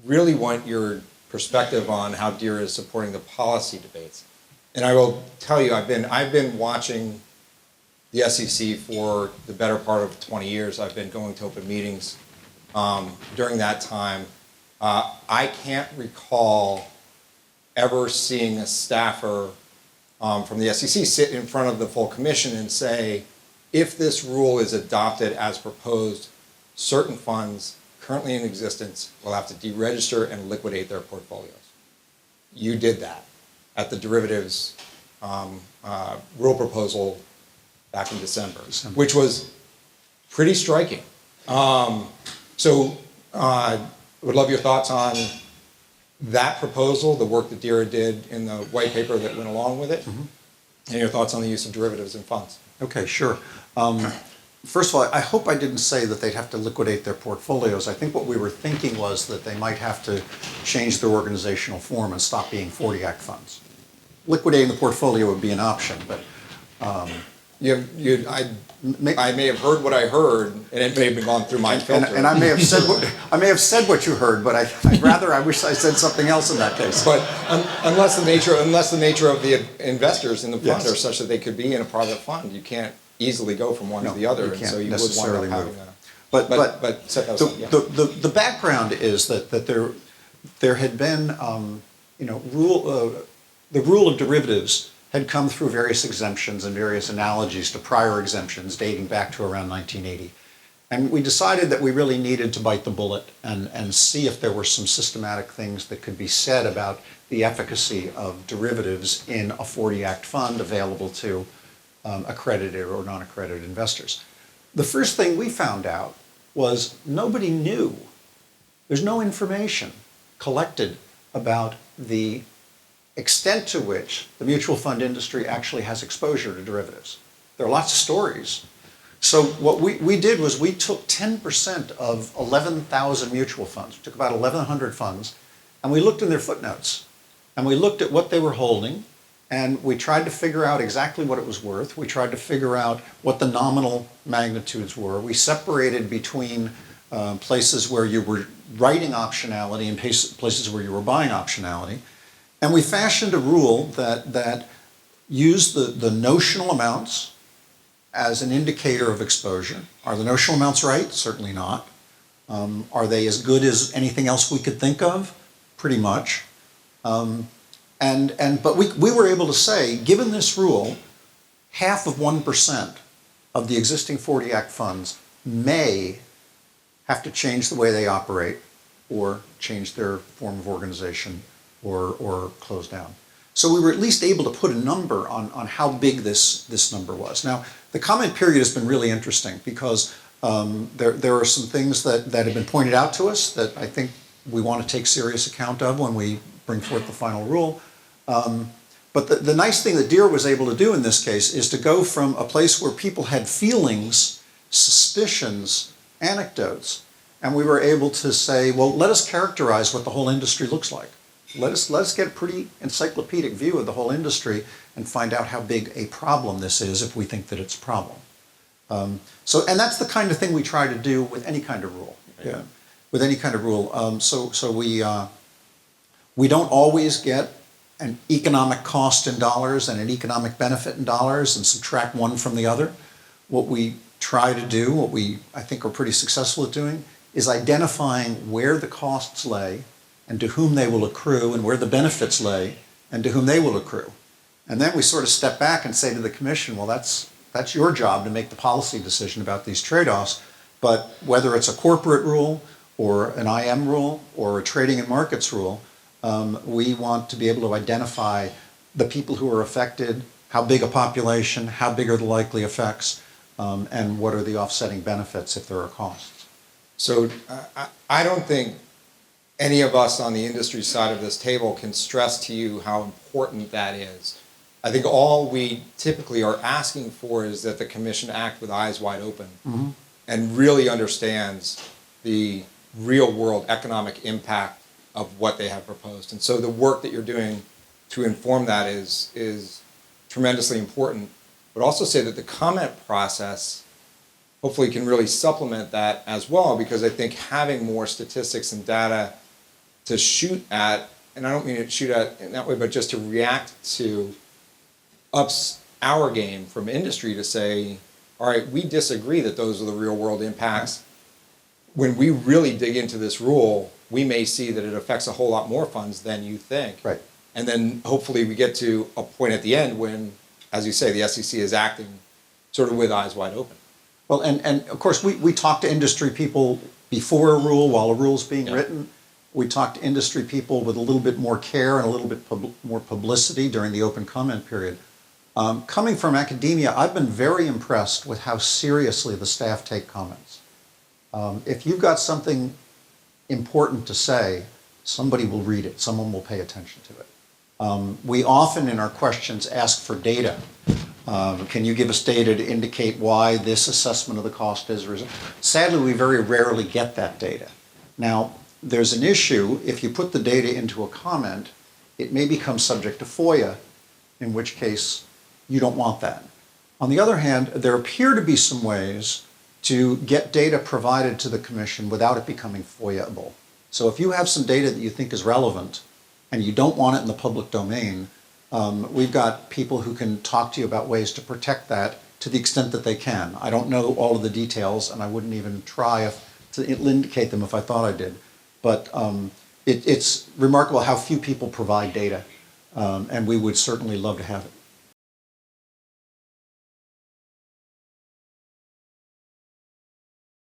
really want your perspective on how DERA is supporting the policy debates. And I will tell you, I've been watching the SEC for the better part of 20 years. I've been going to open meetings during that time. I can't recall ever seeing a staffer from the SEC sit in front of the full commission and say, if this rule is adopted as proposed, certain funds currently in existence will have to deregister and liquidate their portfolios. You did that at the derivatives rule proposal back in December, which was pretty striking. So I would love your thoughts on that proposal, the work that DERA did in the white paper that went along with it, and your thoughts on the use of derivatives in funds. Okay, sure. First of all, I hope I didn't say that they'd have to liquidate their portfolios. I think what we were thinking was that they might have to change their organizational form and stop being 40 Act funds. Liquidating the portfolio would be an option, but I may have heard what I heard, and it may have been gone through my filter. And I may have said what you heard, but I wish I said something else in that case. But unless the nature of the investors in the fund are such that they could be in a private fund, you can't easily go from one to the other, and so you would wind up having a. But set that aside, the background is that there had been the rule of derivatives had come through various exemptions and various analogies to prior exemptions dating back to around 1980. And we decided that we really needed to bite the bullet and see if there were some systematic things that could be said about the efficacy of derivatives in a 40 Act fund available to accredited or non-accredited investors. The first thing we found out was nobody knew. There's no information collected about the extent to which the mutual fund industry actually has exposure to derivatives. There are lots of stories. So what we did was we took 10% of 11,000 mutual funds. We took about 1,100 funds, and we looked in their footnotes. And we looked at what they were holding, and we tried to figure out exactly what it was worth. We tried to figure out what the nominal magnitudes were. We separated between places where you were writing optionality and places where you were buying optionality. And we fashioned a rule that used the notional amounts as an indicator of exposure. Are the notional amounts right? Certainly not. Are they as good as anything else we could think of? Pretty much. But we were able to say, given this rule, half of 1% of the existing 40 Act funds may have to change the way they operate or change their form of organization or close down. So we were at least able to put a number on how big this number was. Now, the comment period has been really interesting because there are some things that have been pointed out to us that I think we want to take serious account of when we bring forth the final rule. But the nice thing that DERA was able to do in this case is to go from a place where people had feelings, suspicions, anecdotes, and we were able to say, well, let us characterize what the whole industry looks like. Let us get a pretty encyclopedic view of the whole industry and find out how big a problem this is if we think that it's a problem. And that's the kind of thing we try to do with any kind of rule. Yeah, with any kind of rule. We don't always get an economic cost in dollars and an economic benefit in dollars and subtract one from the other. What we try to do, what we I think are pretty successful at doing, is identifying where the costs lay and to whom they will accrue, and where the benefits lay and to whom they will accrue. And then we sort of step back and say to the commission, well, that's your job to make the policy decision about these trade-offs, but whether it's a corporate rule or an IM rule or a trading and markets rule, we want to be able to identify the people who are affected, how big a population, how big are the likely effects, and what are the offsetting benefits if there are costs. So I don't think any of us on the industry side of this table can stress to you how important that is. I think all we typically are asking for is that the commission act with eyes wide open and really understands the real world economic impact of what they have proposed. And so the work that you're doing to inform that is tremendously important, but also say that the comment process hopefully can really supplement that as well, because I think having more statistics and data to shoot at, and I don't mean to shoot at in that way, but just to react to ups our game from industry to say, all right, we disagree that those are the real world impacts. When we really dig into this rule, we may see that it affects a whole lot more funds than you think. Right. And then hopefully we get to a point at the end when, as you say, the SEC is acting sort of with eyes wide open. Well, and of course, we talk to industry people before a rule, while a rule's being Yeah. written. We talk to industry people with a little bit more care and a little bit more publicity during the open comment period. Coming from academia, I've been very impressed with how seriously the staff take comments. If you've got something important to say, somebody will read it, someone will pay attention to it. We often in our questions ask for data. Can you give us data to indicate why this assessment of the cost is? Sadly, we very rarely get that data. Now, there's an issue, if you put the data into a comment, it may become subject to FOIA, in which case you don't want that. On the other hand, there appear to be some ways to get data provided to the commission without it becoming FOIA-able. So if you have some data that you think is relevant and you don't want it in the public domain, we've got people who can talk to you about ways to protect that to the extent that they can. I don't know all of the details, and I wouldn't even try to indicate them if I thought I did. But it's remarkable how few people provide data, and we would certainly love to have it.